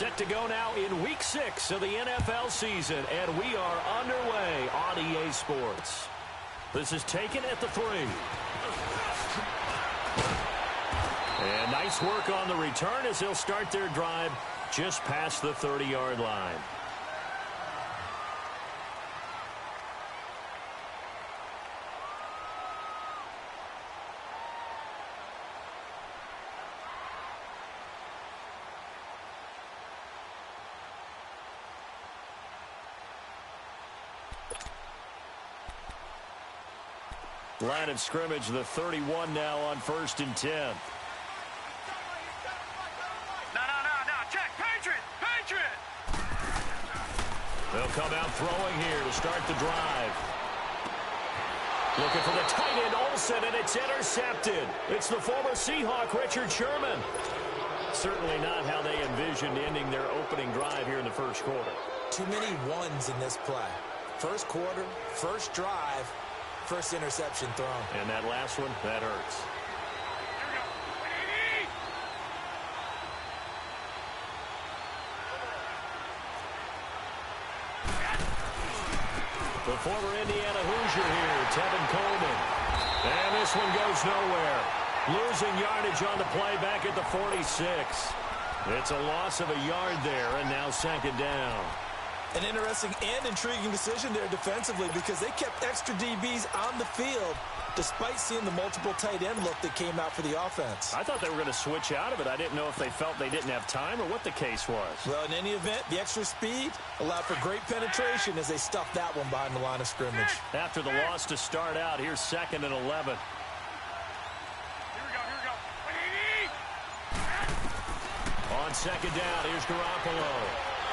Set to go now in Week 6 of the NFL season, and we are underway on EA Sports. This is taken at the 3. And nice work on the return as they'll start their drive just past the 30-yard line. Line of scrimmage, the 31 now on 1st and 10. No. Check. Patriot. They'll come out throwing here to start the drive. Looking for the tight end, Olsen, and it's intercepted. It's the former Seahawk, Richard Sherman. Certainly not how they envisioned ending their opening drive here in the first quarter. Too many ones in this play. First quarter, first drive, first interception thrown. And that last one, that hurts. The former Indiana Hoosier here, Tevin Coleman. And this one goes nowhere. Losing yardage on the play back at the 46. It's a loss of a yard there, and now 2nd down. An interesting and intriguing decision there defensively because they kept extra DBs on the field despite seeing the multiple tight end look that came out for the offense. I thought they were going to switch out of it. I didn't know if they felt they didn't have time or what the case was. Well, in any event, the extra speed allowed for great penetration as they stuffed that one behind the line of scrimmage. After the loss to start out, here's 2nd and 11. Here we go. On 2nd down, here's Garoppolo.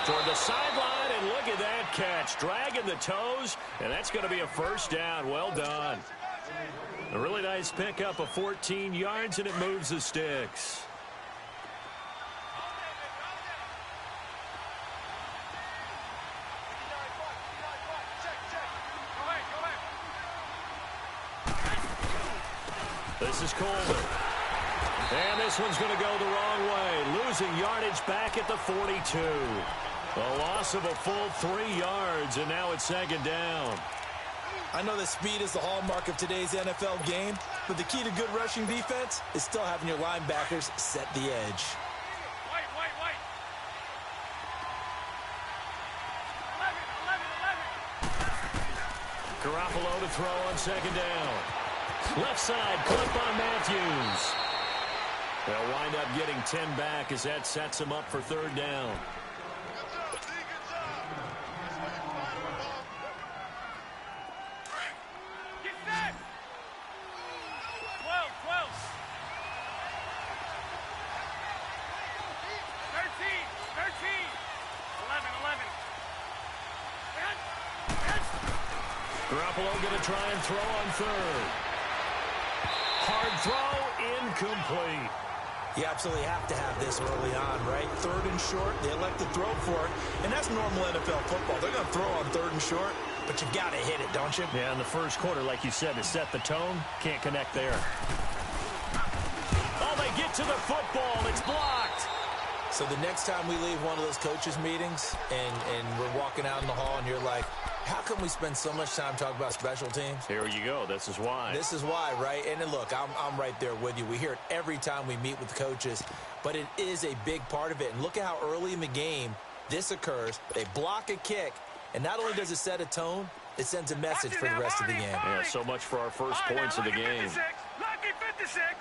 Toward the sideline, and look at that catch. Dragging the toes, and that's going to be a 1st down. Well done. A really nice pickup of 14 yards, and it moves the sticks. This is Coleman. And this one's going to go the wrong way. Losing yardage back at the 42. A loss of a full 3 yards, and now it's 2nd down. I know that speed is the hallmark of today's NFL game, but the key to good rushing defense is still having your linebackers set the edge. Wait. 11. Garoppolo to throw on 2nd down. Left side, caught by Matthews. They'll wind up getting 10 back as that sets them up for 3rd down. Get set. 12. 13. 11. Garoppolo going to try and throw on 3rd. Hard throw, incomplete. You absolutely have to have this early on, right? 3rd and short, they elect to throw for it, and that's normal NFL football. They're going to throw on 3rd and short, but you got to hit it, don't you? Yeah, in the first quarter, like you said, to set the tone, can't connect there. Oh, they get to the football. It's blocked. So the next time we leave one of those coaches' meetings and we're walking out in the hall and you're like, how come we spend so much time talking about special teams? Here you go. This is why. This is why, right? And then look, I'm right there with you. We hear it every time we meet with the coaches, but it is a big part of it. And look at how early in the game this occurs. They block a kick, and not only does it set a tone, it sends a message for the rest of the game. Yeah, so much for our first points of the game. Lucky 56.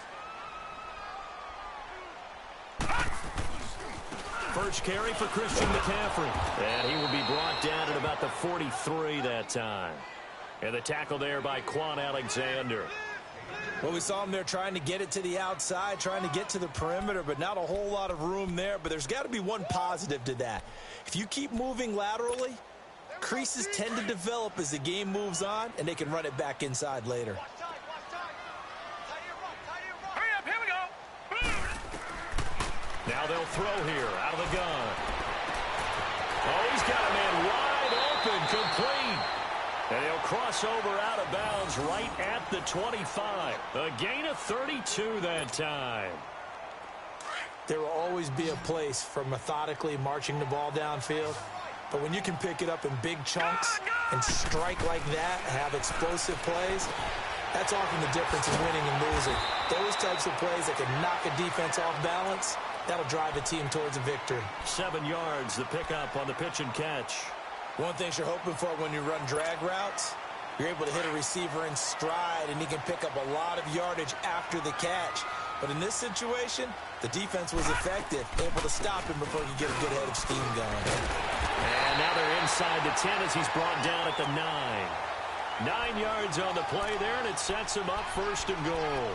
First carry for Christian McCaffrey. And he will be brought down at about the 43 that time. And the tackle there by Quan Alexander. Well, we saw him there trying to get it to the outside, trying to get to the perimeter, but not a whole lot of room there. But there's got to be one positive to that. If you keep moving laterally, creases tend to develop as the game moves on, and they can run it back inside later. Now they'll throw here out of the gun. Oh, he's got a man wide open, complete. And he'll cross over out of bounds right at the 25. A gain of 32 that time. There will always be a place for methodically marching the ball downfield. But when you can pick it up in big chunks and strike like that, have explosive plays, that's often the difference in winning and losing. Those types of plays that can knock a defense off balance, that'll drive a team towards a victory. 7 yards, the pickup on the pitch and catch. One thing you're hoping for when you run drag routes, you're able to hit a receiver in stride, and he can pick up a lot of yardage after the catch. But in this situation, the defense was effective, able to stop him before he could get a good head of steam going. And now they're inside the 10 as he's brought down at the 9. 9 yards on the play there, and it sets him up 1st and goal.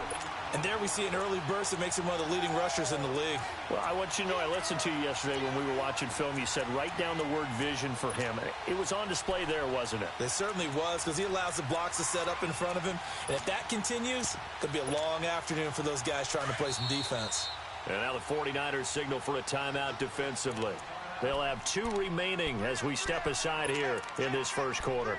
And there we see an early burst that makes him one of the leading rushers in the league. Well, I want you to know, I listened to you yesterday when we were watching film. You said write down the word vision for him. It was on display there, wasn't it? It certainly was, because he allows the blocks to set up in front of him. And if that continues, it could be a long afternoon for those guys trying to play some defense. And now the 49ers signal for a timeout defensively. They'll have 2 remaining as we step aside here in this first quarter.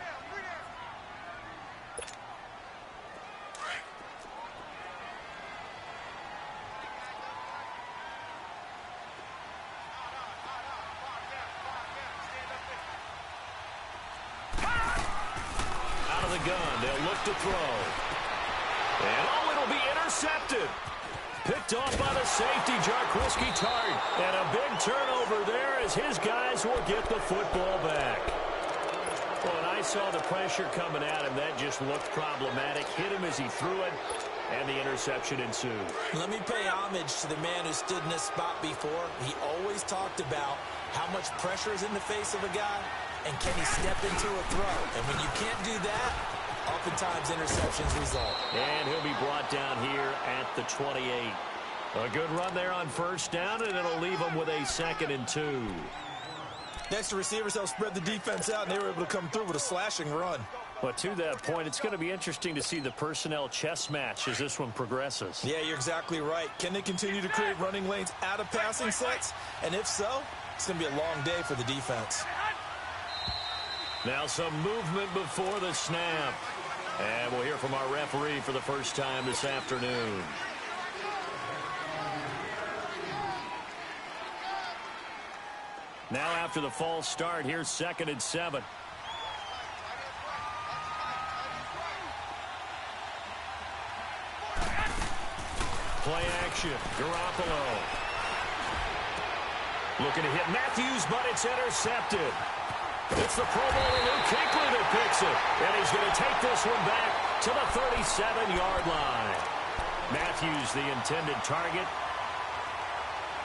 Out of the gun, they'll look to throw. And oh, it'll be intercepted. Picked off by the safety, Jarquiski Tart. And a big turnover there as his guys will get the football back. Well, and I saw the pressure coming at him. That just looked problematic. Hit him as he threw it, and the interception ensued. Let me pay homage to the man who stood in this spot before. He always talked about how much pressure is in the face of a guy, and can he step into a throw. And when you can't do that, oftentimes interceptions result. And he'll be brought down here at the 28. A good run there on 1st down, and it'll leave them with a 2nd and 2. Next, the receivers helped spread the defense out, and they were able to come through with a slashing run. But to that point, it's going to be interesting to see the personnel chess match as this one progresses. Yeah, you're exactly right. Can they continue to create running lanes out of passing sets? And if so, it's going to be a long day for the defense. Now some movement before the snap. And we'll hear from our referee for the first time this afternoon. Now after the false start, here's 2nd and 7. Play action. Garoppolo. Looking to hit Matthews, but it's intercepted. It's the Pro Bowler Luke Kuechly that picks it. And he's going to take this one back to the 37-yard line. Matthews, the intended target.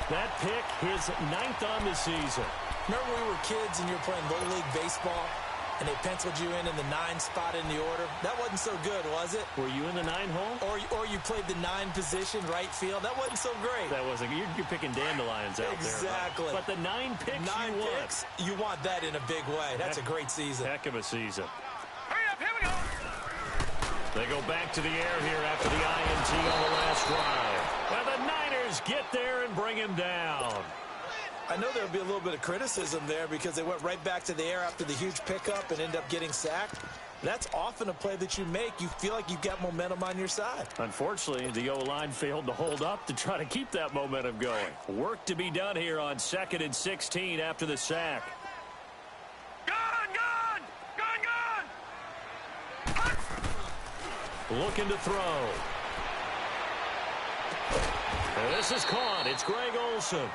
That pick, his 9th on the season. Remember when we were kids and you were playing Little League Baseball, and they penciled you in the 9 spot in the order? That wasn't so good, was it? Were you in the 9 hole? Or you played the 9 position, right field? That wasn't so great. That wasn't. You're picking dandelions out exactly. there. But the 9 picks 9 you picks, you want that in a big way. That's a great season. Heck of a season. Hurry up, here we go. They go back to the air here after the INT on the last drive. And the Niners get there and bring him down. I know there'll be a little bit of criticism there because they went right back to the air after the huge pickup and end up getting sacked. That's often a play that you make. You feel like you've got momentum on your side. Unfortunately, the O-line failed to hold up to try to keep that momentum going. Work to be done here on 2nd and 16 after the sack. Gone! Looking to throw. And this is caught. It's Greg Olsen.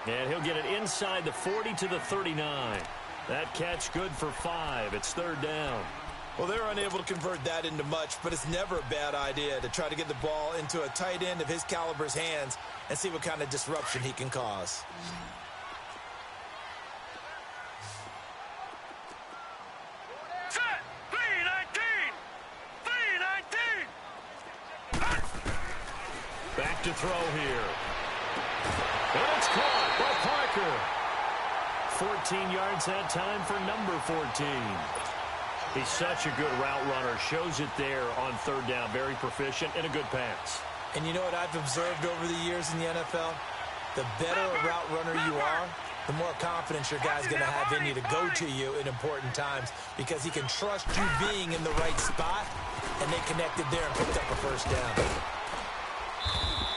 And he'll get it inside the 40 to the 39. That catch good for 5. It's 3rd down. Well, they're unable to convert that into much, but it's never a bad idea to try to get the ball into a tight end of his caliber's hands and see what kind of disruption he can cause. Set! 319! 319! Back to throw here. And it's caught by Parker. 14 yards that time for number 14. He's such a good route runner. Shows it there on 3rd down. Very proficient and a good pass. And you know what I've observed over the years in the NFL? The better a route runner you are, the more confidence your guy's going to have in you to go to you in important times because he can trust you being in the right spot, and they connected there and picked up a 1st down.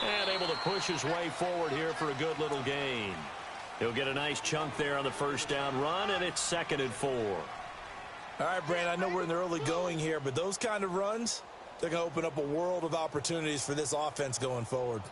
And able to push his way forward here for a good little gain. He'll get a nice chunk there on the first down run, and it's 2nd and 4. All right, Brandon, I know we're in the early going here, but those kind of runs, they're going to open up a world of opportunities for this offense going forward.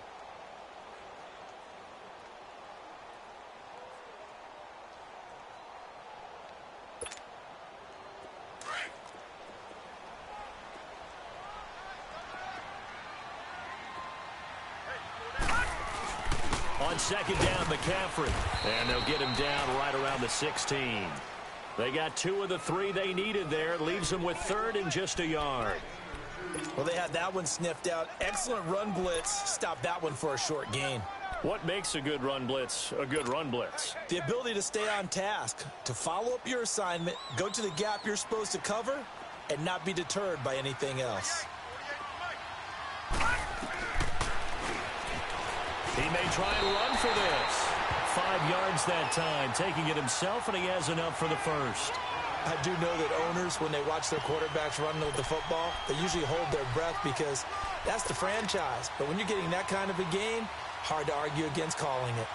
On 2nd down, McCaffrey. And they'll get him down right around the 16. They got 2 of the 3 they needed there. Leaves them with 3rd and just a yard. Well, they had that one sniffed out. Excellent run blitz. Stopped that one for a short gain. What makes a good run blitz a good run blitz? The ability to stay on task, to follow up your assignment, go to the gap you're supposed to cover, and not be deterred by anything else. He may try and run for this. 5 yards that time, taking it himself, and he has enough for the first. I do know that owners, when they watch their quarterbacks running with the football, they usually hold their breath because that's the franchise. But when you're getting that kind of a gain, hard to argue against calling it.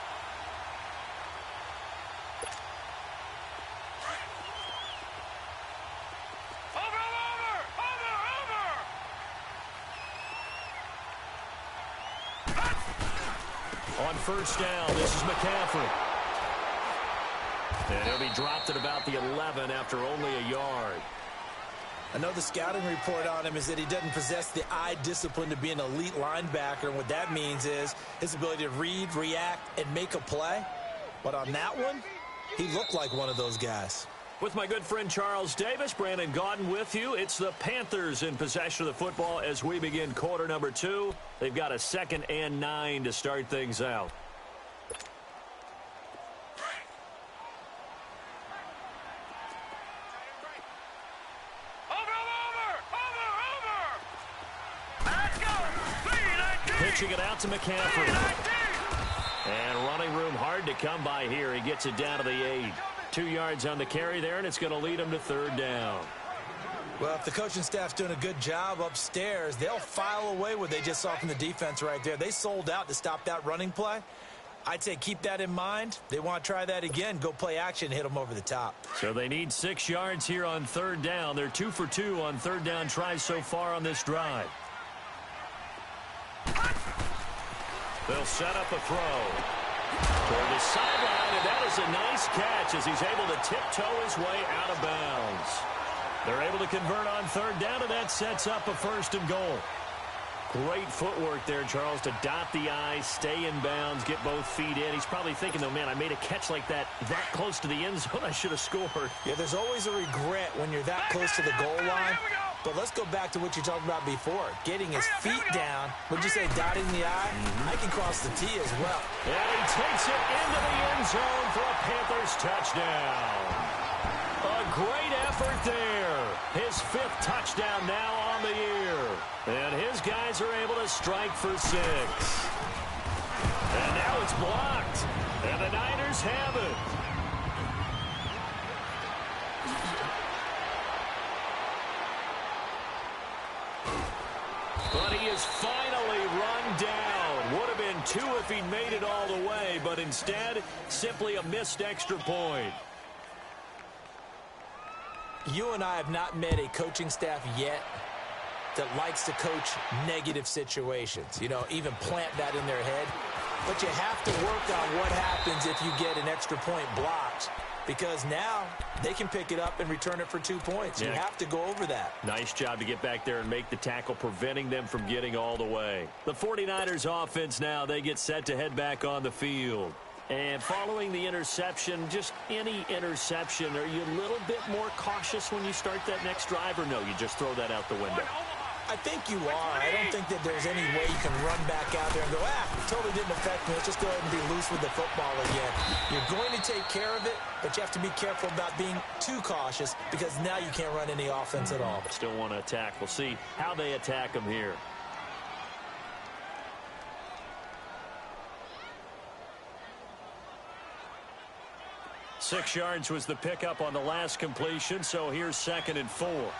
On first down, this is McCaffrey. And he'll be dropped at about the 11 after only a yard. I know the scouting report on him is that he doesn't possess the eye discipline to be an elite linebacker. And what that means is his ability to read, react, and make a play. But on that one, he looked like one of those guys. With my good friend Charles Davis, Brandon Gaudin with you. It's the Panthers in possession of the football as we begin quarter number 2. They've got a 2nd and 9 to start things out. Pitching it out to McCaffrey. And running room hard to come by here. He gets it down to the 8. 2 yards on the carry there, and it's going to lead him to 3rd down. Well, if the coaching staff's doing a good job upstairs, they'll file away what they just saw from the defense right there. They sold out to stop that running play. I'd say keep that in mind. They want to try that again, go play action, hit them over the top. So they need 6 yards here on 3rd down. They're 2 for 2 on 3rd down tries so far on this drive. They'll set up a throw toward the sideline, and that is a nice catch as he's able to tiptoe his way out of bounds. They're able to convert on 3rd down, and that sets up a 1st and goal. Great footwork there, Charles, to dot the I, stay in bounds, get both feet in. He's probably thinking, though, man, I made a catch like that close to the end zone. I should have scored. Yeah, there's always a regret when you're that close to the goal line. But let's go back to what you talked about before. Getting his feet down. Would you say dotting the I? I can cross the T as well. And he takes it into the end zone for a Panthers touchdown. A great effort there. His 5th touchdown now on the year. And his guys are able to strike for 6. And now it's blocked. And the Niners have it. But he is finally run down. Would have been 2 if he'd made it all the way, but instead, simply a missed extra point. You and I have not met a coaching staff yet that likes to coach negative situations. You know, even plant that in their head. But you have to work on what happens if you get an extra point blocked. Because now they can pick it up and return it for 2 points. You have to go over that. Nice job to get back there and make the tackle, preventing them from getting all the way. The 49ers offense now, they get set to head back on the field. And following the interception, just any interception, are you a little bit more cautious when you start that next drive, or no, you just throw that out the window? I think you are. I don't think that there's any way you can run back out there and go, totally didn't affect me. Let's just go ahead and be loose with the football again. You're going to take care of it, but you have to be careful about being too cautious because now you can't run any offense at all. Still want to attack. We'll see how they attack them here. Six yards was the pickup on the last completion, so here's 2nd and 4.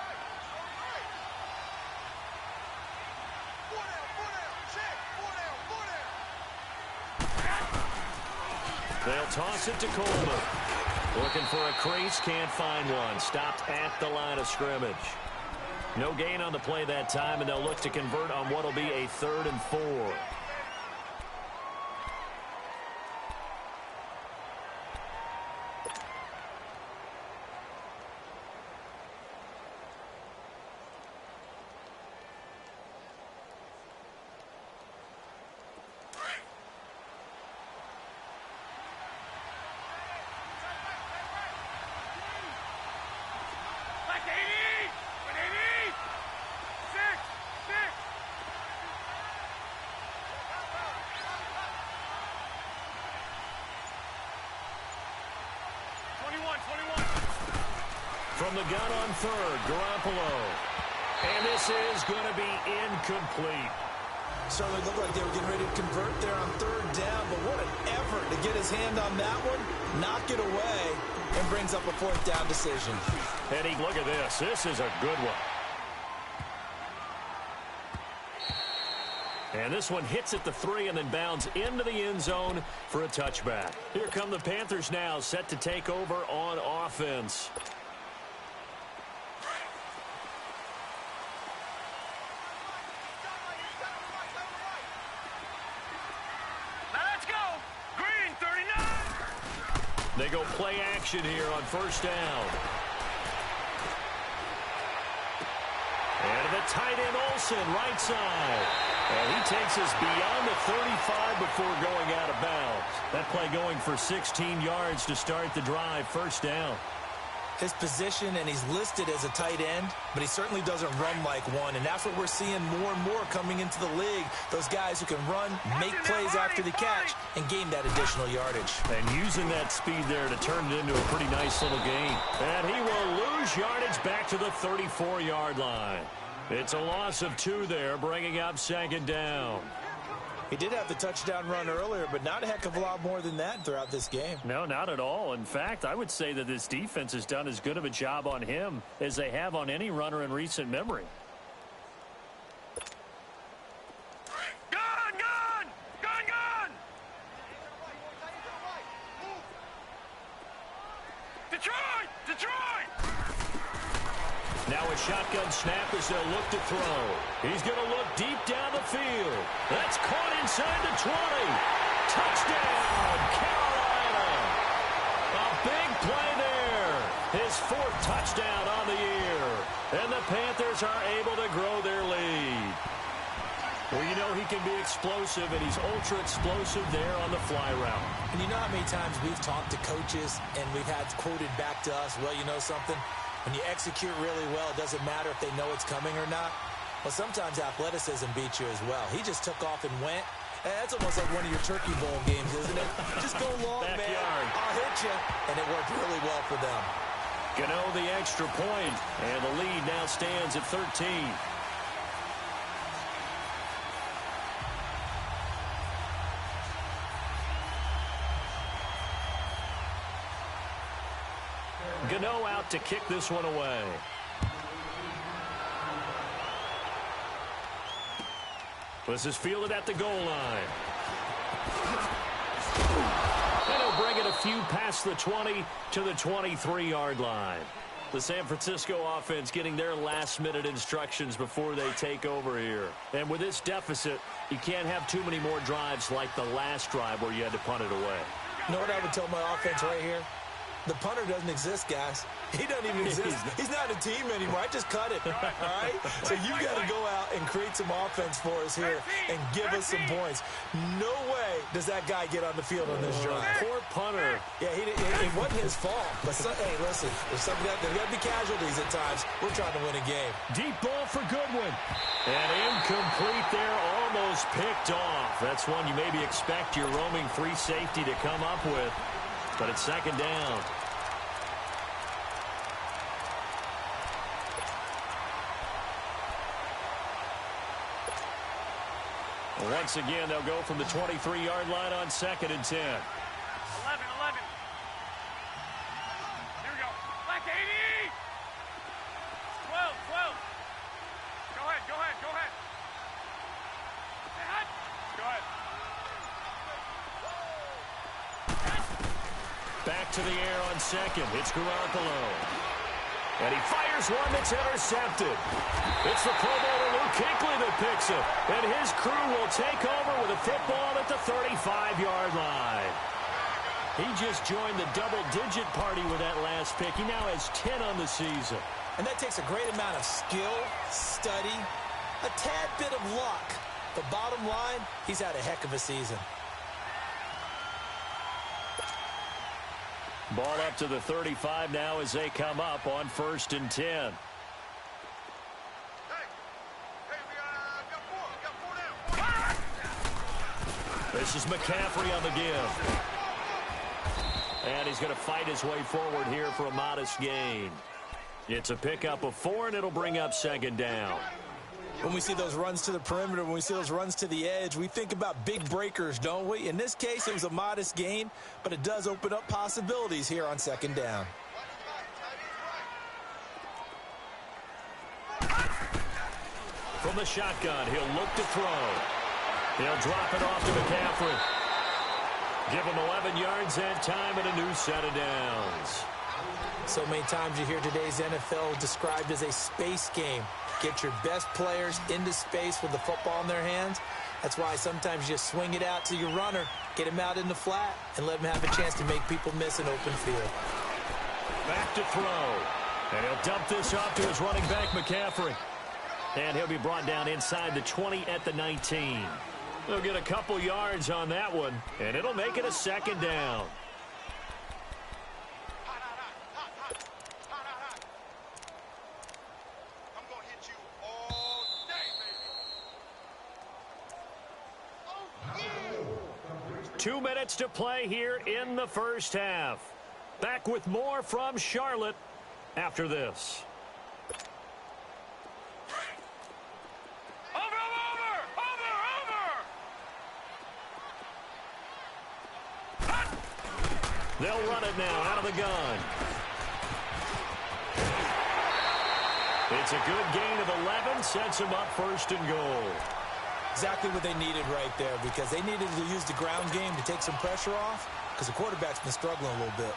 They'll toss it to Coleman. Looking for a crease, can't find one. Stopped at the line of scrimmage. No gain on the play that time, and they'll look to convert on what will be a 3rd and 4. From the gun on 3rd, Garoppolo. And this is going to be incomplete. Certainly looked like they were getting ready to convert there on 3rd down, but what an effort to get his hand on that one, knock it away, and brings up a 4th down decision. Eddie, look at this. This is a good one. And this one hits at the 3 and then bounds into the end zone for a touchback. Here come the Panthers now, set to take over on offense. They go play action here on 1st down. And the tight end Olsen, right side. And he takes us beyond the 35 before going out of bounds. That play going for 16 yards to start the drive, 1st down. His position, and he's listed as a tight end, but he certainly doesn't run like one, and that's what we're seeing more and more coming into the league. Those guys who can run, make plays after the catch, and gain that additional yardage. And using that speed there to turn it into a pretty nice little gain. And he will lose yardage back to the 34-yard line. It's a loss of 2 there, bringing up 2nd down. He did have the touchdown run earlier, but not a heck of a lot more than that throughout this game. No, not at all. In fact, I would say that this defense has done as good of a job on him as they have on any runner in recent memory. Gun! Gun! Gun! Gun! Detroit! Detroit! Now a shotgun snap as they'll look to throw. He's going to look deep down the field. That's caught inside the 20. Touchdown, Carolina. A big play there. His 4th touchdown on the year. And the Panthers are able to grow their lead. Well, you know he can be explosive, and he's ultra-explosive there on the fly route. And you know how many times we've talked to coaches, and we've had quoted back to us, well, you know something? When you execute really well, it doesn't matter if they know it's coming or not. Well, sometimes athleticism beats you as well. He just took off and went. And that's almost like one of your Turkey Bowl games, isn't it? Just go long, Backyard. man. I'll hit you. And it worked really well for them. Gano the extra point, and the lead now stands at 13. Gano out to kick this one away. This is fielded at the goal line. And he'll bring it a few past the 20 to the 23-yard line. The San Francisco offense getting their last-minute instructions before they take over here. And with this deficit, you can't have too many more drives like the last drive where you had to punt it away. You know what I would tell my offense right here? The punter doesn't exist, guys. He doesn't even exist. He's not a team anymore. I just cut it, all right? So you got to go out and create some offense for us here and give us some points. No way does that guy get on the field on this drive. Poor punter. Yeah, it wasn't his fault. But, hey, listen, there's got to be casualties at times. We're trying to win a game. Deep ball for Goodwin. And incomplete there, almost picked off. That's one you maybe expect your roaming free safety to come up with. But it's 2nd down. Once again, they'll go from the 23-yard line on 2nd and 10. 11, 11. Here we go. Like 80. 12, 12. Go ahead, go ahead, go ahead. Hey, hot. Go ahead. to the air on second. It's Garoppolo. And he fires one that's intercepted. It's the Pro Bowler Luke Kuechly that picks it. And his crew will take over with a football at the 35-yard line. He just joined the double-digit party with that last pick. He now has 10 on the season. And that takes a great amount of skill, study, a tad bit of luck. The bottom line, he's had a heck of a season. Ball up to the 35 now as they come up on 1st and 10. This is McCaffrey on the give. And he's going to fight his way forward here for a modest gain. It's a pickup of 4, and it'll bring up 2nd down. When we see those runs to the perimeter, when we see those runs to the edge, we think about big breakers, don't we? In this case, it was a modest gain, but it does open up possibilities here on 2nd down. From the shotgun, he'll look to throw. He'll drop it off to McCaffrey. Give him 11 yards that time and a new set of downs. So many times you hear today's NFL described as a space game. Get your best players into space with the football in their hands. That's why sometimes you just swing it out to your runner, get him out in the flat, and let him have a chance to make people miss an open field. Back to throw. And he'll dump this off to his running back, McCaffrey. And he'll be brought down inside the 20 at the 19. He'll get a couple yards on that one, and it'll make it a 2nd down. I'm going to hit you all day, baby. 2 minutes to play here in the 1st half. Back with more from Charlotte after this. They'll run it now out of the gun. It's a good gain of 11, sets them up 1st and goal. Exactly what they needed right there, because they needed to use the ground game to take some pressure off, because the quarterback's been struggling a little bit.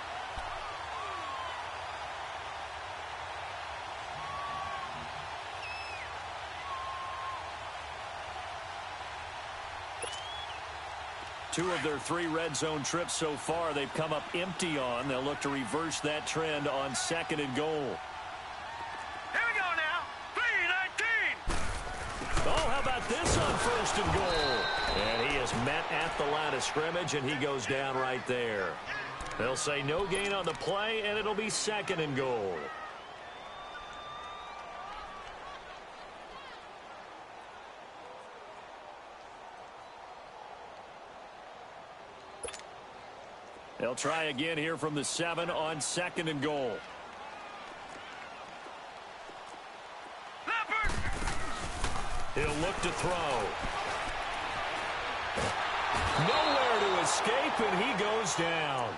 Two of their 3 red zone trips so far, they've come up empty on. They'll look to reverse that trend on 2nd and goal. Here we go now. 3-19. Oh, how about this on 1st and goal? And he is met at the line of scrimmage, and he goes down right there. They'll say no gain on the play, and it'll be 2nd and goal. They'll try again here from the 7 on 2nd and goal. Leopard. He'll look to throw. Nowhere to escape, and he goes down.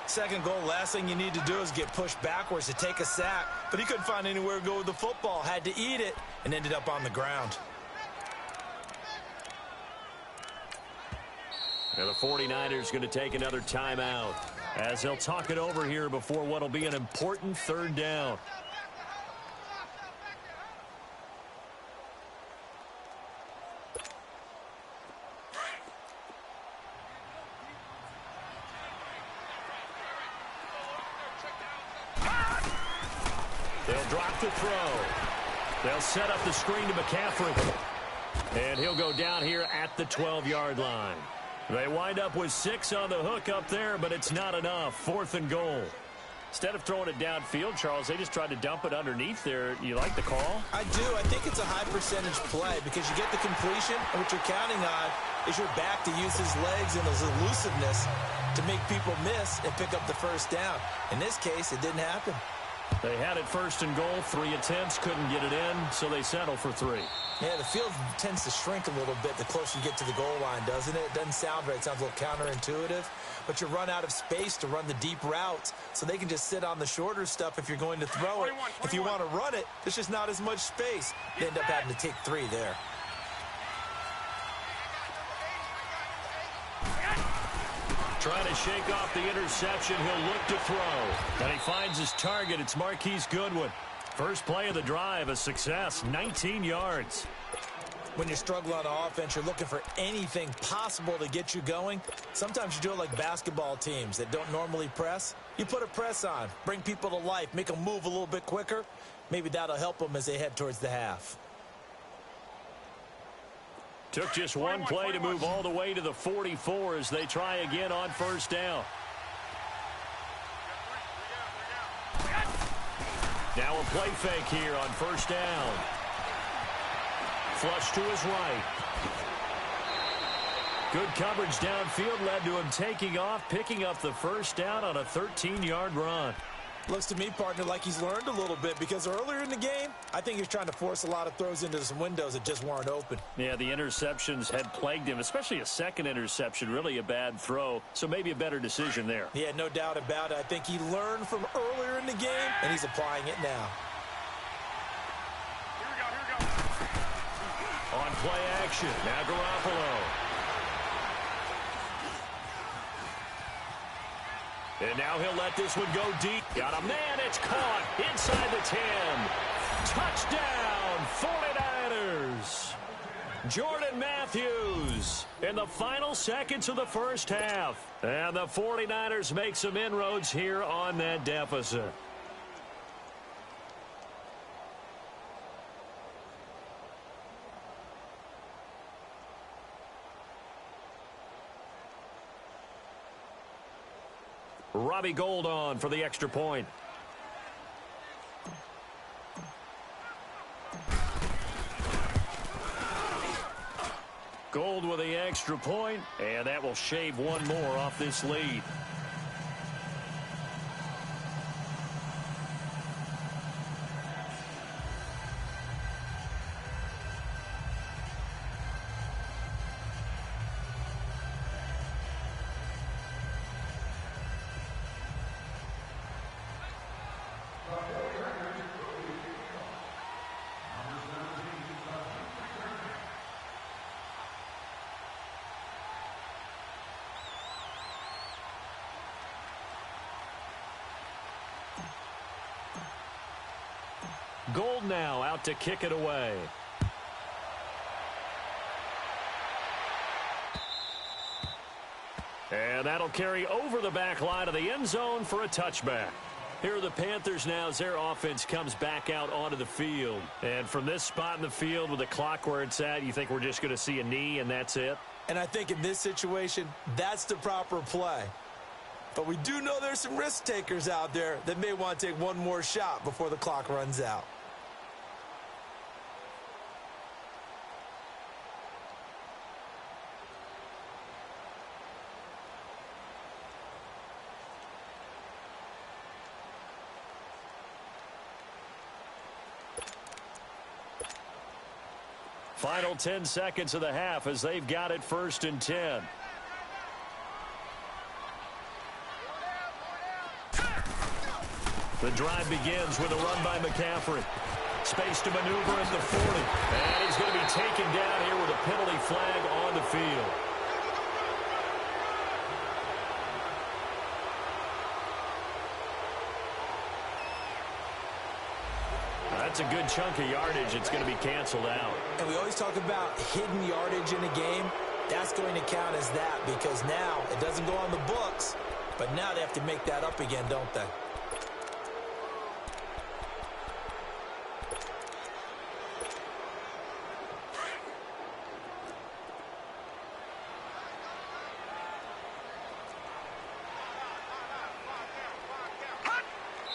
2nd goal, last thing you need to do is get pushed backwards to take a sack, but he couldn't find anywhere to go with the football, had to eat it, and ended up on the ground. And the 49ers going to take another timeout as they'll talk it over here before what will be an important 3rd down. They'll drop the throw. They'll set up the screen to McCaffrey. And he'll go down here at the 12-yard line. They wind up with 6 on the hook up there, but it's not enough. 4th and goal. Instead of throwing it downfield, Charles, they just tried to dump it underneath there. You like the call? I do. I think it's a high percentage play because you get the completion, and what you're counting on is your back to use his legs and his elusiveness to make people miss and pick up the 1st down. In this case, it didn't happen. They had it 1st and goal, 3 attempts, couldn't get it in, so they settle for 3. Yeah, the field tends to shrink a little bit the closer you get to the goal line, doesn't it? It doesn't sound right. It sounds a little counterintuitive. But you run out of space to run the deep routes, so they can just sit on the shorter stuff if you're going to throw it. If you want to run it, there's just not as much space. You end up having to take 3 there. Trying to shake off the interception. He'll look to throw. And he finds his target. It's Marquise Goodwin. First play of the drive, a success, 19 yards. When you struggle on offense, you're looking for anything possible to get you going. Sometimes you do it like basketball teams that don't normally press. You put a press on, bring people to life, make them move a little bit quicker. Maybe that'll help them as they head towards the half. Took just one play to move all the way to the 44 as they try again on first down. Now a play fake here on first down. Flush to his right. Good coverage downfield led to him taking off, picking up the first down on a 13-yard run. Looks to me, partner, like he's learned a little bit because earlier in the game, I think he was trying to force a lot of throws into some windows that just weren't open. Yeah, the interceptions had plagued him, especially a second interception, really a bad throw. So maybe a better decision there. Yeah, no doubt about it. I think he learned from earlier in the game, and he's applying it now. Here we go. On play action, now Garoppolo. And now he'll let this one go deep. Got a man, it's caught inside the 10. Touchdown, 49ers. Jordan Matthews in the final seconds of the first half. And the 49ers make some inroads here on that deficit. Robbie Gould on for the extra point. Gould with the extra point, and that will shave one more off this lead. Gould now out to kick it away. And that'll carry over the back line of the end zone for a touchback. Here are the Panthers now as their offense comes back out onto the field. And from this spot in the field with the clock where it's at, you think we're just going to see a knee and that's it? And I think in this situation, that's the proper play. But we do know there's some risk takers out there that may want to take one more shot before the clock runs out. Final 10 seconds of the half as they've got it 1st and 10. The drive begins with a run by McCaffrey. Space to maneuver at the 40. And he's going to be taken down here with a penalty flag on the field. That's a good chunk of yardage. It's going to be canceled out. And we always talk about hidden yardage in a game. That's going to count as that because now it doesn't go on the books, but now they have to make that up again, don't they?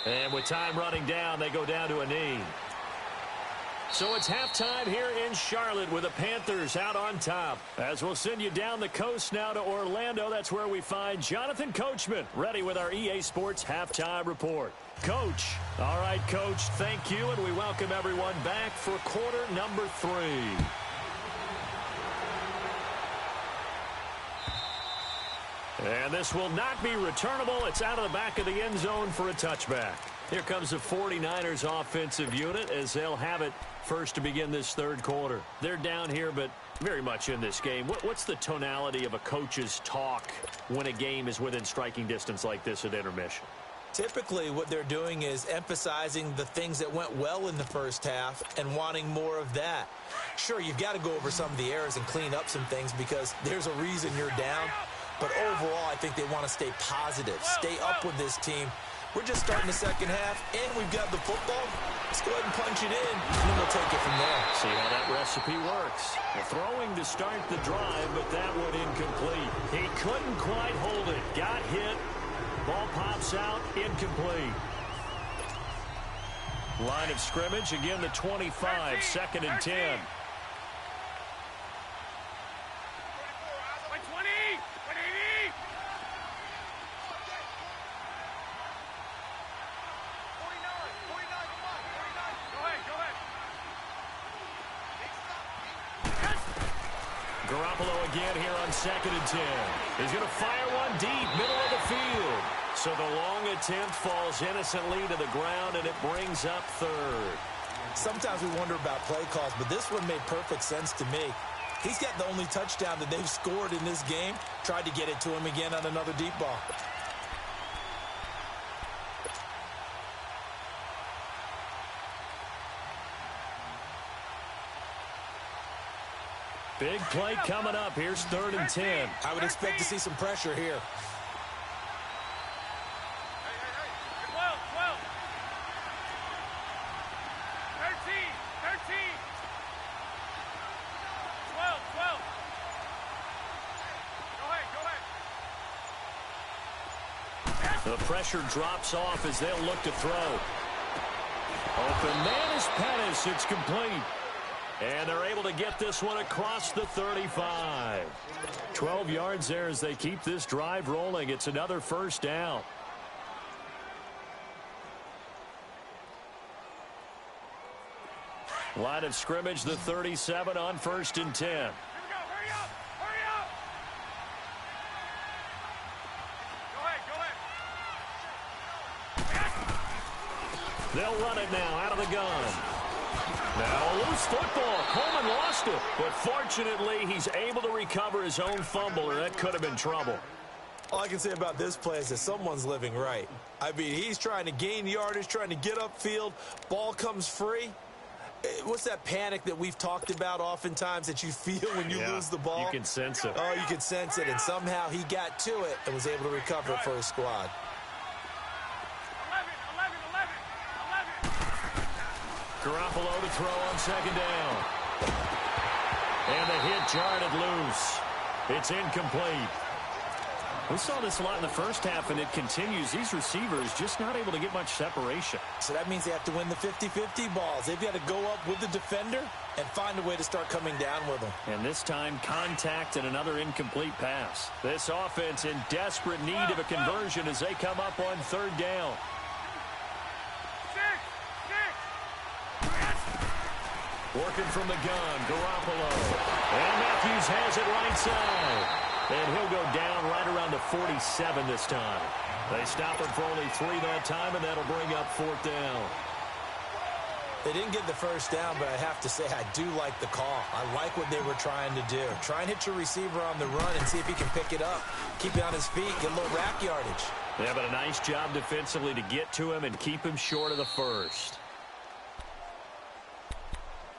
And with time running down, they go down to a knee. So it's halftime here in Charlotte with the Panthers out on top. As we'll send you down the coast now to Orlando, that's where we find Jonathan Coachman ready with our EA Sports Halftime Report. Coach. All right, Coach, thank you, and we welcome everyone back for quarter number 3. And this will not be returnable. It's out of the back of the end zone for a touchback. Here comes the 49ers offensive unit as they'll have it first to begin this third quarter. They're down here, but very much in this game. What's the tonality of a coach's talk when a game is within striking distance like this at intermission? Typically, what they're doing is emphasizing the things that went well in the first half and wanting more of that. Sure, you've got to go over some of the errors and clean up some things because there's a reason you're down. But overall, I think they want to stay positive, stay up with this team. We're just starting the second half, and we've got the football. Let's go ahead and punch it in, and then we'll take it from there. See how that recipe works. Throwing to start the drive, but that one incomplete. He couldn't quite hold it. Got hit. Ball pops out, incomplete. Line of scrimmage, again the 25, 2nd and 10. Again here on 2nd and 10. He's going to fire one deep, middle of the field. So the long attempt falls innocently to the ground, and it brings up 3rd. Sometimes we wonder about play calls, but this one made perfect sense to me. He's got the only touchdown that they've scored in this game. Tried to get it to him again on another deep ball. Big play coming up. Here's 3rd and 10. I would expect to see some pressure here. 12, 12. 13, 13. 12, 12. Go ahead. The pressure drops off as they'll look to throw. Open man is Pettis. It's complete. And they're able to get this one across the 35. 12 yards there as they keep this drive rolling. It's another 1st down. Line of scrimmage, the 37 on 1st and 10. Here we go. Hurry up. Hurry up. Go ahead. They'll run it now out of the gun. Now a loose football. Coleman lost it. But fortunately, he's able to recover his own fumble, or that could have been trouble. All I can say about this play is that someone's living right. I mean, he's trying to gain yardage, trying to get upfield. Ball comes free. What's that panic that we've talked about oftentimes that you feel when you lose the ball? You can sense it. Oh, you can sense it. And somehow he got to it and was able to recover it for his squad. 11. Garoppolo to throw on 2nd down. And the hit jarred it loose. It's incomplete. We saw this a lot in the first half, and it continues. These receivers just not able to get much separation. So that means they have to win the 50-50 balls. They've got to go up with the defender and find a way to start coming down with them. And this time, contact and another incomplete pass. This offense in desperate need of a conversion as they come up on 3rd down. Working from the gun, Garoppolo. And Matthews has it right side. And he'll go down right around the 47 this time. They stop him for only 3 that time, and that'll bring up 4th down. They didn't get the 1st down, but I have to say I do like the call. I like what they were trying to do. Try and hit your receiver on the run and see if he can pick it up. Keep it on his feet, get a little rack yardage. Yeah, but a nice job defensively to get to him and keep him short of the 1st.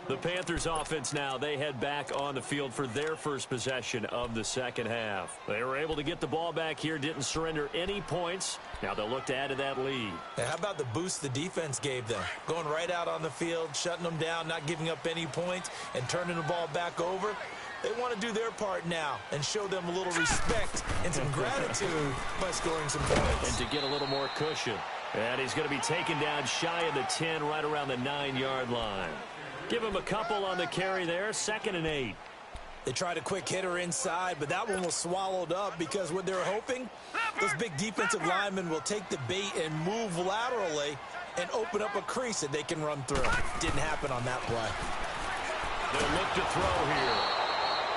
The Panthers offense now, they head back on the field for their first possession of the second half. They were able to get the ball back here, didn't surrender any points. Now they'll look to add to that lead. Now, how about the boost the defense gave them? Going right out on the field, shutting them down, not giving up any points, and turning the ball back over. They want to do their part now and show them a little respect and some gratitude by scoring some points. And to get a little more cushion. And he's going to be taken down shy of the 10, right around the 9-yard line. Give him a couple on the carry there, 2nd and 8. They tried a quick hitter inside, but that one was swallowed up because what they're hoping, those big defensive linemen will take the bait and move laterally and open up a crease that they can run through. Didn't happen on that play. They'll look to throw here.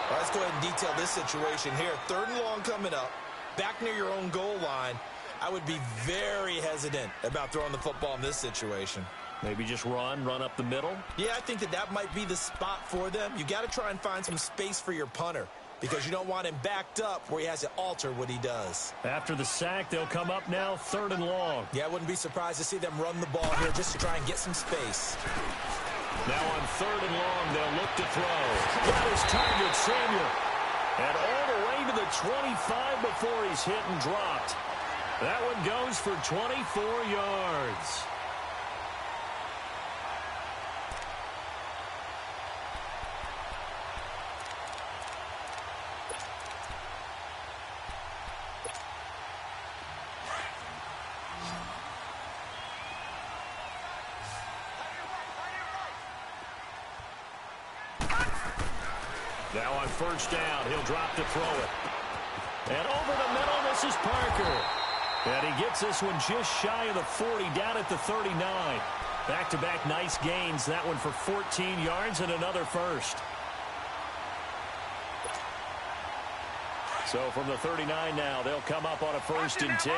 Well, let's go ahead and detail this situation here. 3rd and long coming up, back near your own goal line. I would be very hesitant about throwing the football in this situation. Maybe just run up the middle. Yeah, I think that might be the spot for them. You got to try and find some space for your punter because you don't want him backed up where he has to alter what he does. After the sack, they'll come up now 3rd and long. Yeah, I wouldn't be surprised to see them run the ball here just to try and get some space. Now on 3rd and long, they'll look to throw. Got his target, Samuel. And all the way to the 25 before he's hit and dropped. That one goes for 24 yards. Now on 1st down, he'll drop to throw it. And over the middle, this is Parker. And he gets this one just shy of the 40, down at the 39. Back-to-back nice gains. That one for 14 yards and another first. So from the 39 now, they'll come up on a 1st and 10.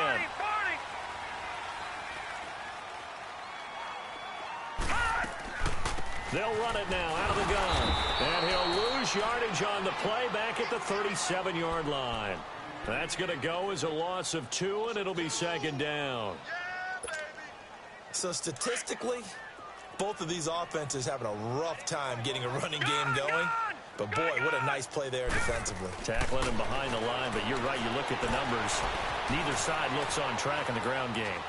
They'll run it now out of the gun. And he'll lose yardage on the play back at the 37-yard line. That's going to go as a loss of 2, and it'll be 2nd down. So statistically, both of these offenses having a rough time getting a running game going. But, boy, what a nice play there defensively. Tackling him behind the line, but you're right. You look at the numbers. Neither side looks on track in the ground game.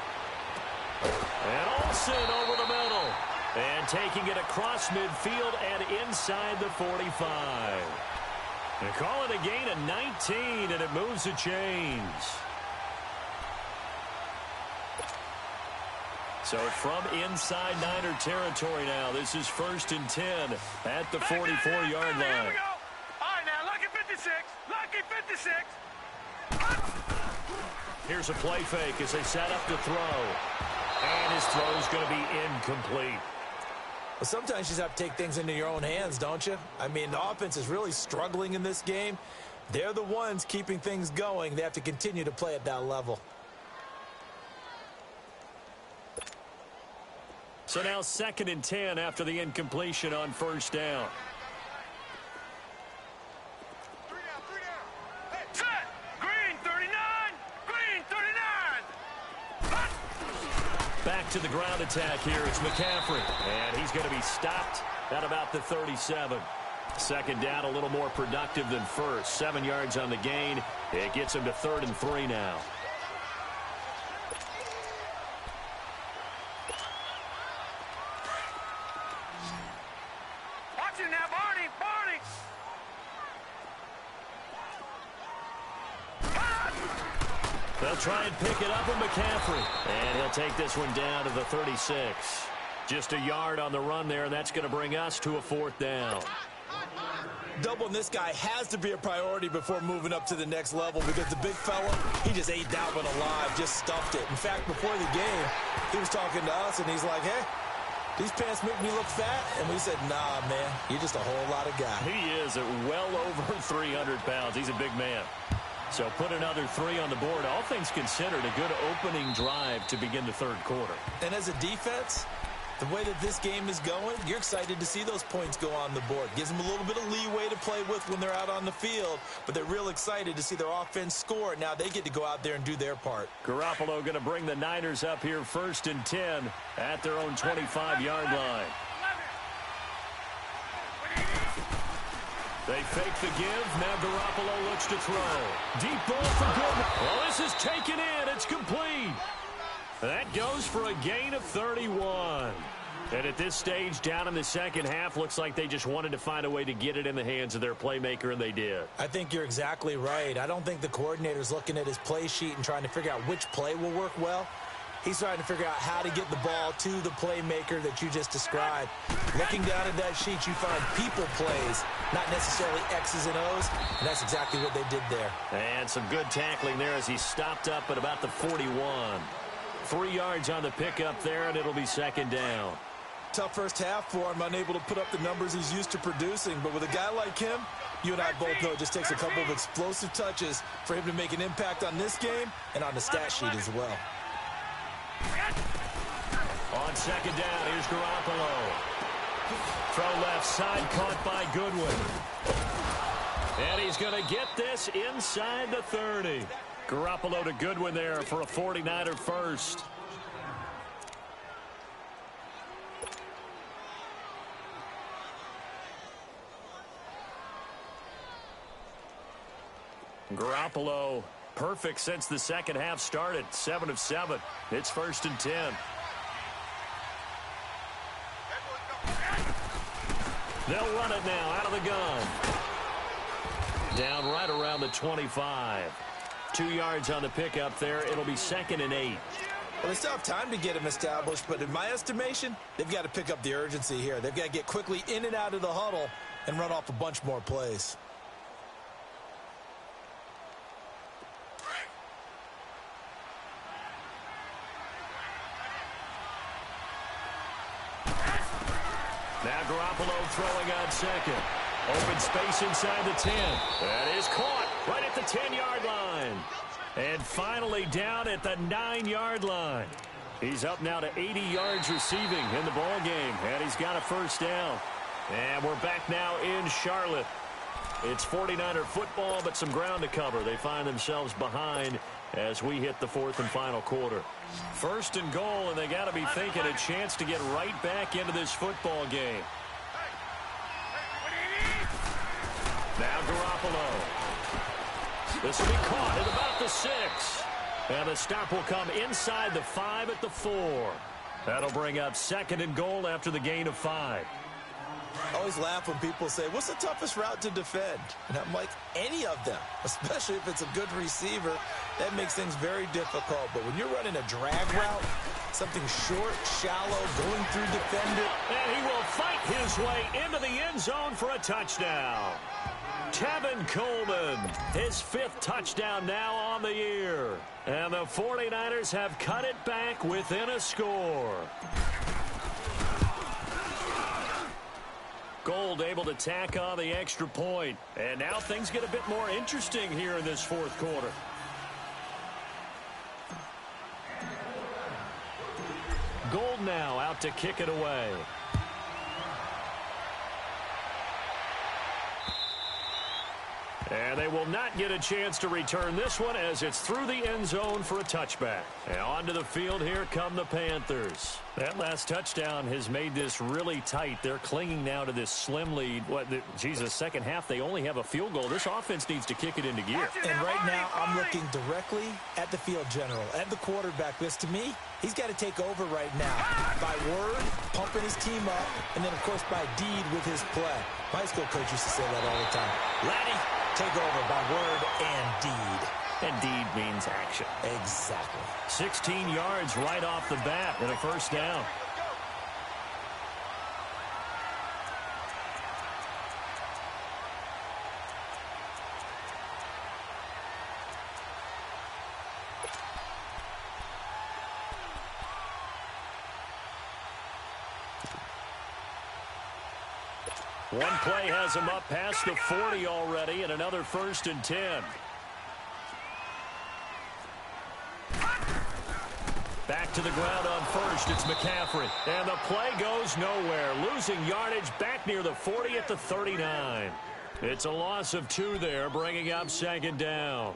And Olsen over the middle. And taking it across midfield and inside the 45. They call it a gain of 19, and it moves the chains. So from inside Niner territory now, this is 1st and 10 at the 44-yard line. Here we go. All right, now, lucky 56. Lucky 56. Here's a play fake as they set up to throw. And his throw is going to be incomplete. Well, sometimes you just have to take things into your own hands, don't you? I mean, the offense is really struggling in this game. They're the ones keeping things going. They have to continue to play at that level. So now 2nd and 10 after the incompletion on 1st down. Set. Green 39. Green 39. Back to the ground attack here. It's McCaffrey. And he's going to be stopped at about the 37. 2nd down, a little more productive than first. 7 yards on the gain. It gets him to 3rd and 3 now. Watch it now, Barney. They'll try and pick it up with McCaffrey. And he'll take this one down to the 36. Just a yard on the run there, and that's going to bring us to a 4th down. Doubling this guy has to be a priority before moving up to the next level because the big fella, he just ate that one alive, just stuffed it. In fact, before the game, he was talking to us, and he's like, hey, these pants make me look fat. And we said, nah, man, you're just a whole lot of guy. He is at well over 300 pounds. He's a big man. So put another 3 on the board. All things considered, a good opening drive to begin the 3rd quarter. And as a defense, the way that this game is going, you're excited to see those points go on the board. Gives them a little bit of leeway to play with when they're out on the field, but they're real excited to see their offense score. Now they get to go out there and do their part. Garoppolo going to bring the Niners up here 1st and 10 at their own 25-yard line. They fake the give. Now Garoppolo looks to throw. Deep ball for good. Well, this is taken in. It's complete. That goes for a gain of 31. And at this stage, down in the 2nd half, looks like they just wanted to find a way to get it in the hands of their playmaker, and they did. I think you're exactly right. I don't think the coordinator's looking at his play sheet and trying to figure out which play will work well. He's trying to figure out how to get the ball to the playmaker that you just described. Looking down at that sheet, you find people plays, not necessarily X's and O's, and that's exactly what they did there. And some good tackling there as he stopped up at about the 41. 3 yards on the pickup there, and it'll be 2nd down. Tough first half for him, unable to put up the numbers he's used to producing. But with a guy like him, you and I both know it just takes a couple of explosive touches for him to make an impact on this game and on the stat sheet as well. On second down, here's Garoppolo. Throw left side, caught by Goodwin. And he's going to get this inside the 30. Garoppolo to Goodwin there for a 49er first. Garoppolo, perfect since the second half started. 7 of 7. It's 1st and 10. They'll run it now out of the gun. Down right around the 25. 2 yards on the pickup there. It'll be 2nd and 8. Well, they still have time to get him established, but in my estimation, they've got to pick up the urgency here. They've got to get quickly in and out of the huddle and run off a bunch more plays. Now Garoppolo throwing on second. Open space inside the 10. That is caught right at the 10-yard line. And finally down at the 9-yard line. He's up now to 80 yards receiving in the ball game. And he's got a first down. And we're back now in Charlotte. It's 49er football, but some ground to cover. They find themselves behind as we hit the 4th and final quarter. 1st and goal, and they got to be thinking a chance to get right back into this football game. Now Garoppolo. This will be caught at about the 6. And the stop will come inside the 5 at the 4. That'll bring up 2nd and goal after the gain of 5. I always laugh when people say, what's the toughest route to defend? And I'm like, any of them, especially if it's a good receiver. That makes things very difficult. But when you're running a drag route, something short, shallow, going through defender. And he will fight his way into the end zone for a touchdown. Tevin Coleman, his 5th touchdown now on the year. And the 49ers have cut it back within a score. Gold able to tack on the extra point. And now things get a bit more interesting here in this 4th quarter. Gold now out to kick it away. And they will not get a chance to return this one as it's through the end zone for a touchback. And onto the field here come the Panthers. That last touchdown has made this really tight. They're clinging now to this slim lead. Second half, they only have a field goal. This offense needs to kick it into gear. And right now, I'm looking directly at the field general, at the quarterback. Because to me, he's got to take over right now. By word, pumping his team up, and then, of course, by deed with his play. My high school coach used to say that all the time. Laddie, take over by word and deed. And deed means action. Exactly. 16 yards right off the bat and a first down. One play has him up past the 40 already, and another 1st and 10. Back to the ground on first. It's McCaffrey. And the play goes nowhere. Losing yardage back near the 40 at the 39. It's a loss of 2 there, bringing up 2nd down.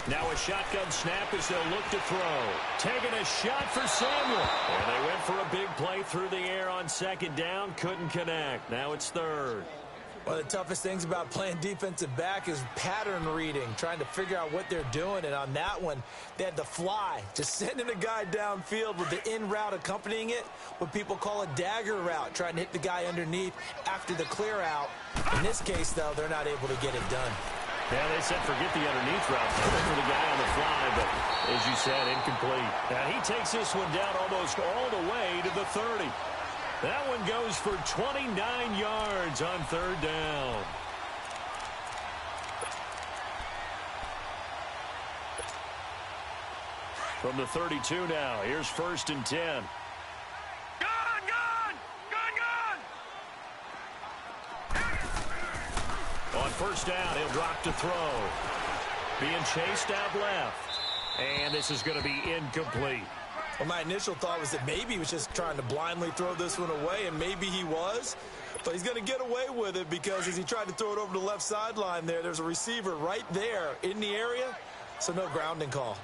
Now a shotgun snap as they'll look to throw. Taking a shot for Samuel. And they went for a big play through the air on 2nd down. Couldn't connect. Now it's 3rd. One of the toughest things about playing defensive back is pattern reading, trying to figure out what they're doing. And on that one, they had to fly, just sending a guy downfield with the in route accompanying it, what people call a dagger route, trying to hit the guy underneath after the clear out. In this case, though, they're not able to get it done. Yeah, they said forget the underneath route for the guy on the fly, but as you said, incomplete. Now he takes this one down almost all the way to the 30. That one goes for 29 yards on 3rd down. From the 32 now, here's 1st and 10. On 1st down, he'll drop to throw. Being chased out left. And this is going to be incomplete. Well, my initial thought was that maybe he was just trying to blindly throw this one away, and maybe he was. But he's going to get away with it because as he tried to throw it over the left sideline there's a receiver right there in the area, so no grounding call.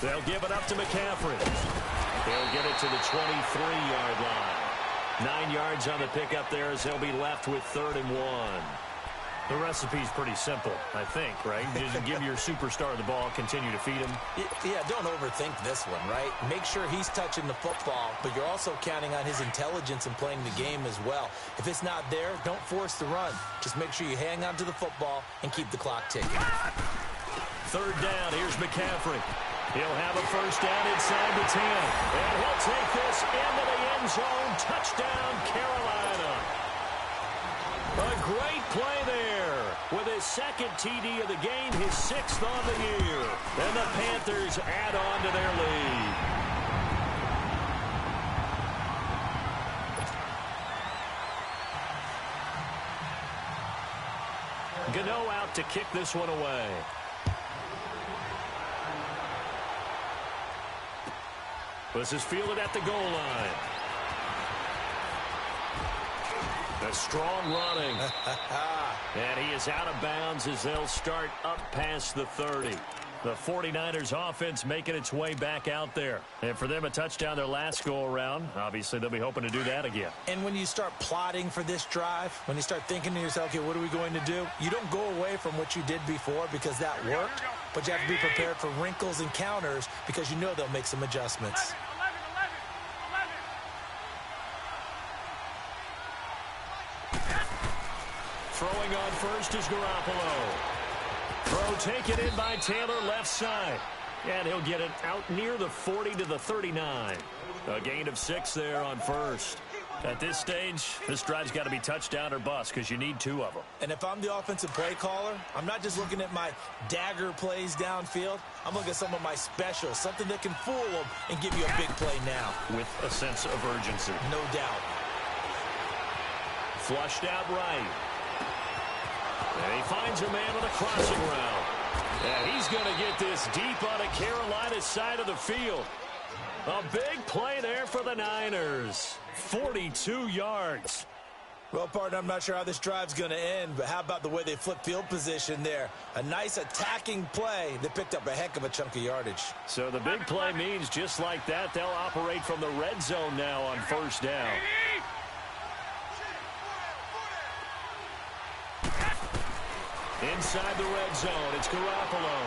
They'll give it up to McCaffrey. They'll get it to the 23-yard line. 9 yards on the pickup there as they'll be left with 3rd and 1. The recipe's pretty simple, I think, right? Just give your superstar the ball, continue to feed him. Yeah, don't overthink this one, right? Make sure he's touching the football, but you're also counting on his intelligence in playing the game as well. If it's not there, don't force the run. Just make sure you hang on to the football and keep the clock ticking. 3rd down, here's McCaffrey. He'll have a 1st down inside the 10. And he'll take this into the end zone. Touchdown, Carolina. A great play there with his 2nd TD of the game, his 6th on the year. And the Panthers add on to their lead. Gano out to kick this one away. This is fielded at the goal line. A strong running. And he is out of bounds as they'll start up past the 30. The 49ers offense making its way back out there. And for them, a touchdown their last go-around. Obviously, they'll be hoping to do that again. And when you start plotting for this drive, when you start thinking to yourself, okay, what are we going to do? You don't go away from what you did before because that worked, but you have to be prepared for wrinkles and counters because you know they'll make some adjustments. 11. Throwing on first is Garoppolo. Throw taken in by Taylor left side. And he'll get it out near the 40 to the 39. A gain of 6 there on first. At this stage, this drive's got to be touchdown or bust because you need 2 of them. And if I'm the offensive play caller, I'm not just looking at my dagger plays downfield. I'm looking at some of my specials, something that can fool them and give you a big play now. With a sense of urgency. No doubt. Flushed out right. And he finds a man on a crossing route. And he's going to get this deep on a Carolina's side of the field. A big play there for the Niners. 42 yards. Well, partner, I'm not sure how this drive's going to end, but how about the way they flip field position there? A nice attacking play that picked up a heck of a chunk of yardage. So the big play means just like that, they'll operate from the red zone now on first down. Inside the red zone, it's Garoppolo.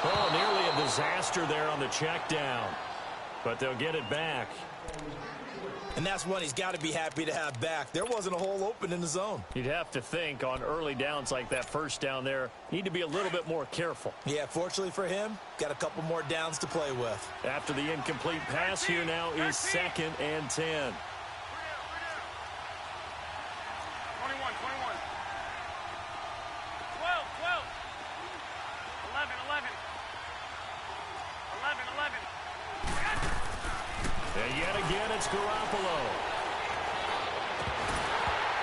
Oh, nearly a disaster there on the check down. But they'll get it back. And that's one he's got to be happy to have back. There wasn't a hole open in the zone. You'd have to think on early downs like that first down there, need to be a little bit more careful. Yeah, fortunately for him, got a couple more downs to play with. After the incomplete pass, here now is 2nd and 10. 21. 12. 11. 11. And yet again, it's Garoppolo.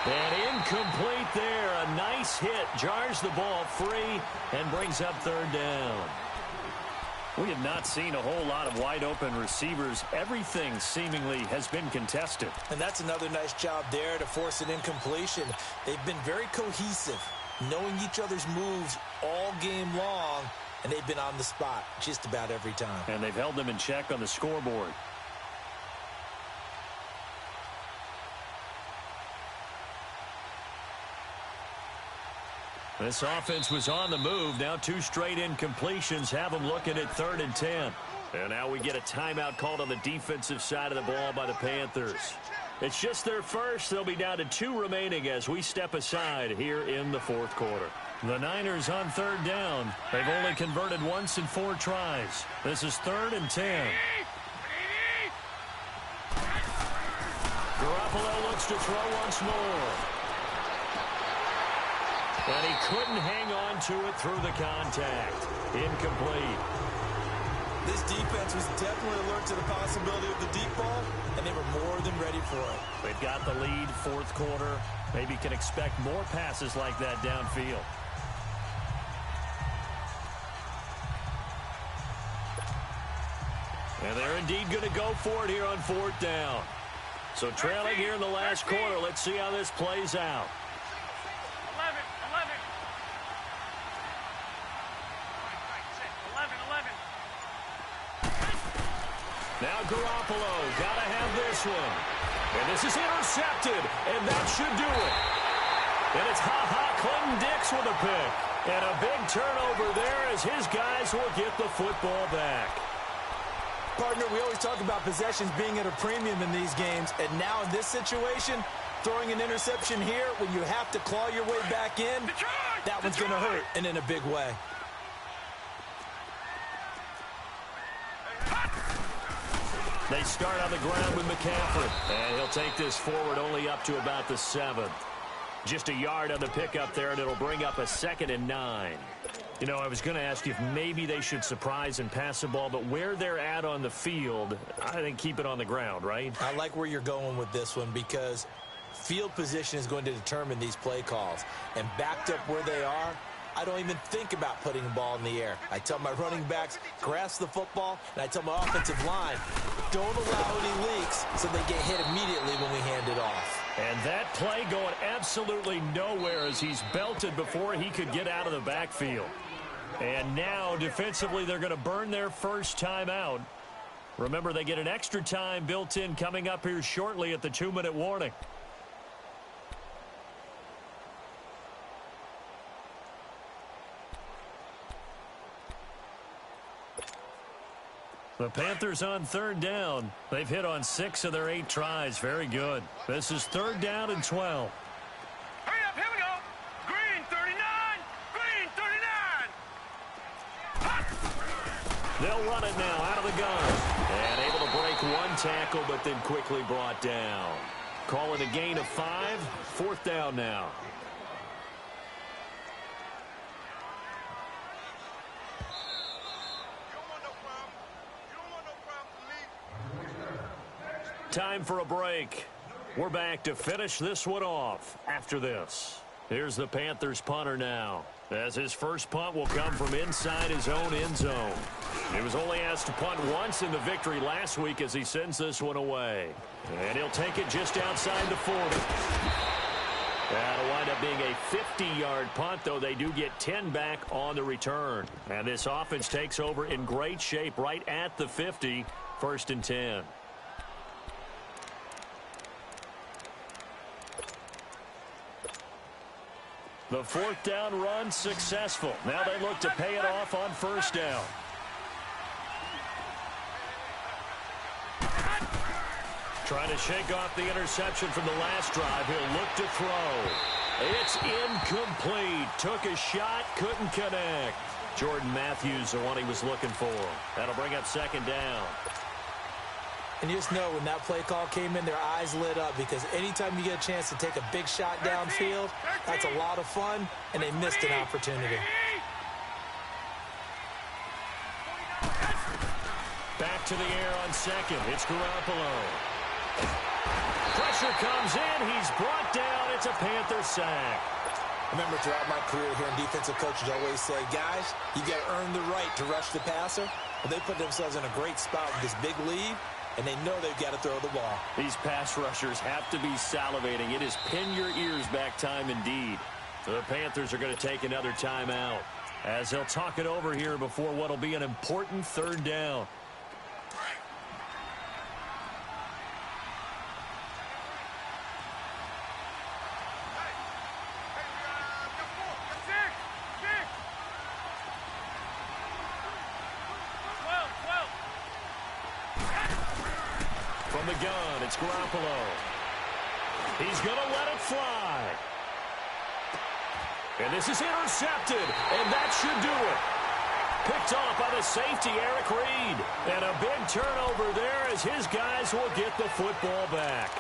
And incomplete there. A nice hit. Jars the ball free and brings up 3rd down. We have not seen a whole lot of wide-open receivers. Everything seemingly has been contested. And that's another nice job there to force an incompletion. They've been very cohesive, knowing each other's moves all game long, and they've been on the spot just about every time. And they've held them in check on the scoreboard. This offense was on the move. Now 2 straight incompletions have them looking at 3rd and 10. And now we get a timeout called on the defensive side of the ball by the Panthers. It's just their first. They'll be down to 2 remaining as we step aside here in the 4th quarter. The Niners on 3rd down. They've only converted once in 4 tries. This is 3rd and 10. Garoppolo looks to throw once more. And he couldn't hang on to it through the contact. Incomplete. This defense was definitely alert to the possibility of the deep ball, and they were more than ready for it. They've got the lead, fourth quarter. Maybe can expect more passes like that downfield. And they're indeed going to go for it here on fourth down. So trailing here in the last quarter. Let's see how this plays out. 11. 11. Now Garoppolo, got to have this one. And this is intercepted, and that should do it. And it's Clinton Dix with a pick. And a big turnover there as his guys will get the football back. Partner, we always talk about possessions being at a premium in these games, and now in this situation, throwing an interception here when you have to claw your way back in, that one's going to hurt, and in a big way. They start on the ground with McCaffrey, and he'll take this forward only up to about the 7th. Just a yard on the pickup there, and it'll bring up a 2nd and 9. You know, I was going to ask you if maybe they should surprise and pass the ball, but where they're at on the field, I think keep it on the ground, right? I like where you're going with this one because field position is going to determine these play calls. And backed up where they are, I don't even think about putting the ball in the air. I tell my running backs, grasp the football, and I tell my offensive line, don't allow any leaks so they get hit immediately when we hand it off. And that play going absolutely nowhere as he's belted before he could get out of the backfield. And now, defensively, they're going to burn their first time out. Remember, they get an extra time built in coming up here shortly at the 2-minute warning. The Panthers on third down. They've hit on 6 of their 8 tries. Very good. This is 3rd down and 12. Hurry up, here we go. Green 39. Green 39. They'll run it now out of the gun. And able to break one tackle, but then quickly brought down. Call it a gain of 5. 4th down now. Time for a break. We're back to finish this one off after this. Here's the Panthers punter now, as his first punt will come from inside his own end zone. He was only asked to punt once in the victory last week as he sends this one away. And he'll take it just outside the 40. That'll wind up being a 50-yard punt, though they do get 10 back on the return. And this offense takes over in great shape right at the 50, 1st and 10. The 4th down run successful. Now they look to pay it off on 1st down. Trying to shake off the interception from the last drive. He'll look to throw. It's incomplete. Took a shot, couldn't connect. Jordan Matthews, the one he was looking for. That'll bring up 2nd down. And you just know when that play call came in, their eyes lit up because anytime you get a chance to take a big shot downfield, that's a lot of fun, and they missed an opportunity. Back to the air on 2nd. It's Garoppolo. Pressure comes in. He's brought down. It's a Panther sack. Remember, throughout my career here in defensive coaches always say, guys, you got to earn the right to rush the passer. Well, they put themselves in a great spot with this big lead, and they know they've got to throw the ball. These pass rushers have to be salivating. It is pin your ears back time indeed. The Panthers are going to take another timeout as they'll talk it over here before what will be an important 3rd down. From the gun, it's Garoppolo. He's going to let it fly. And this is intercepted, and that should do it. Picked off by the safety, Eric Reed. And a big turnover there as his guys will get the football back.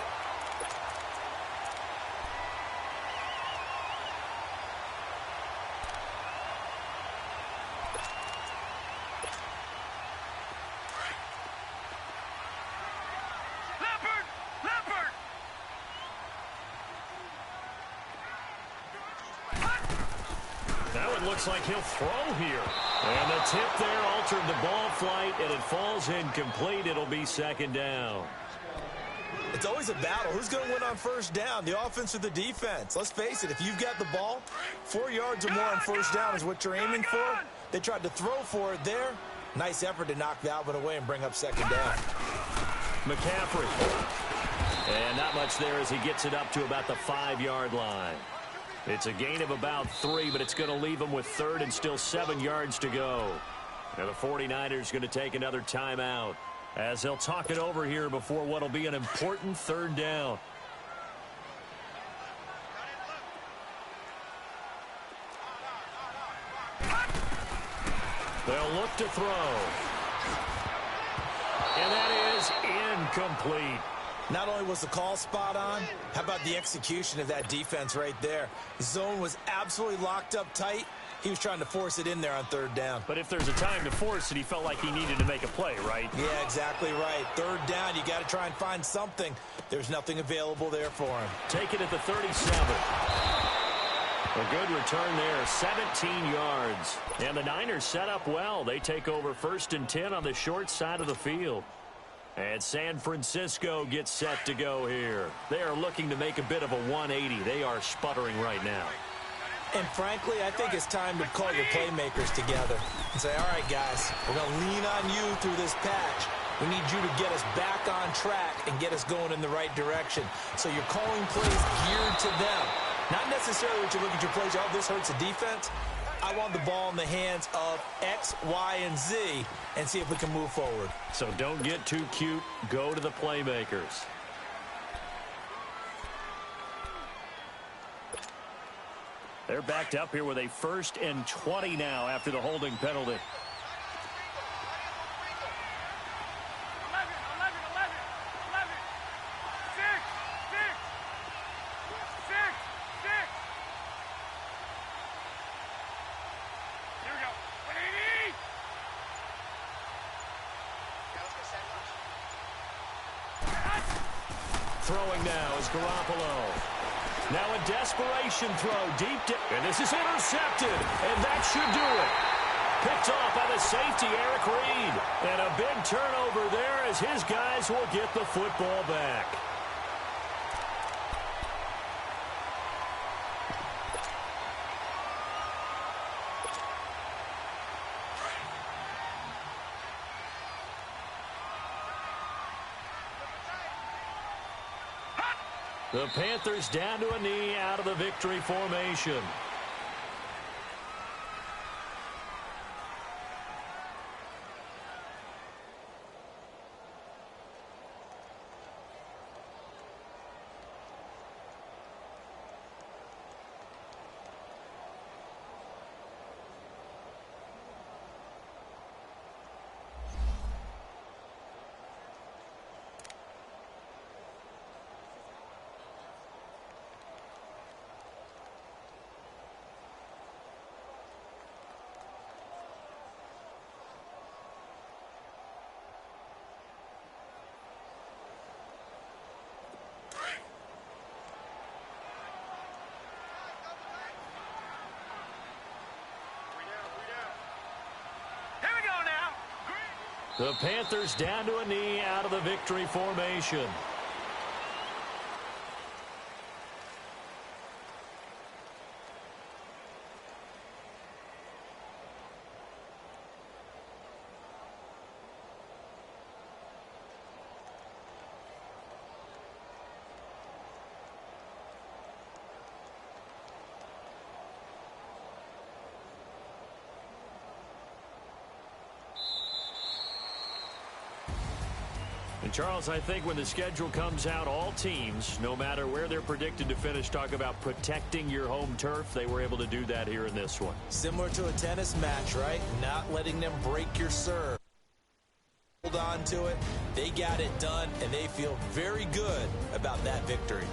it looks like he'll throw here. And the tip there altered the ball flight, and it falls incomplete. It'll be second down. It's always a battle. Who's going to win on first down, the offense or the defense? Let's face it, if you've got the ball, 4 yards or more on first down is what you're aiming for. They tried to throw for it there. Nice effort to knock that one away and bring up second down. McCaffrey. And not much there as he gets it up to about the 5-yard line. It's a gain of about 3, but it's going to leave him with third and still 7 yards to go. And the 49ers going to take another timeout as they'll talk it over here before what will be an important third down. They'll look to throw. And that is incomplete. Not only was the call spot on, how about the execution of that defense right there? The zone was absolutely locked up tight. He was trying to force it in there on third down. But if there's a time to force it, he felt like he needed to make a play, right? Yeah, exactly right. Third down, you got to try and find something. There's nothing available there for him. Take it at the 37. A good return there, 17 yards. And the Niners set up well. They take over 1st and 10 on the short side of the field. And San Francisco gets set to go here. They are looking to make a bit of a 180. They are sputtering right now. And frankly, I think it's time to call your playmakers together and say, all right, guys, we're going to lean on you through this patch. We need you to get us back on track and get us going in the right direction. So you're calling plays geared to them. Not necessarily that you look at your plays, oh, this hurts the defense. I want the ball in the hands of X, Y, and Z and see if we can move forward. So don't get too cute. Go to the playmakers. They're backed up here with a 1st and 20 now after the holding penalty. 180! Throwing now is Garoppolo. Now a desperation throw deep and this is intercepted, and that should do it. Picked off by the safety, Eric Reed. And a big turnover there as his guys will get the football back. The Panthers down to a knee out of the victory formation. The Panthers down to a knee out of the victory formation. And Charles, I think when the schedule comes out, all teams, no matter where they're predicted to finish, talk about protecting your home turf. They were able to do that here in this one. Similar to a tennis match, right? Not letting them break your serve. Hold on to it. They got it done, and they feel very good about that victory.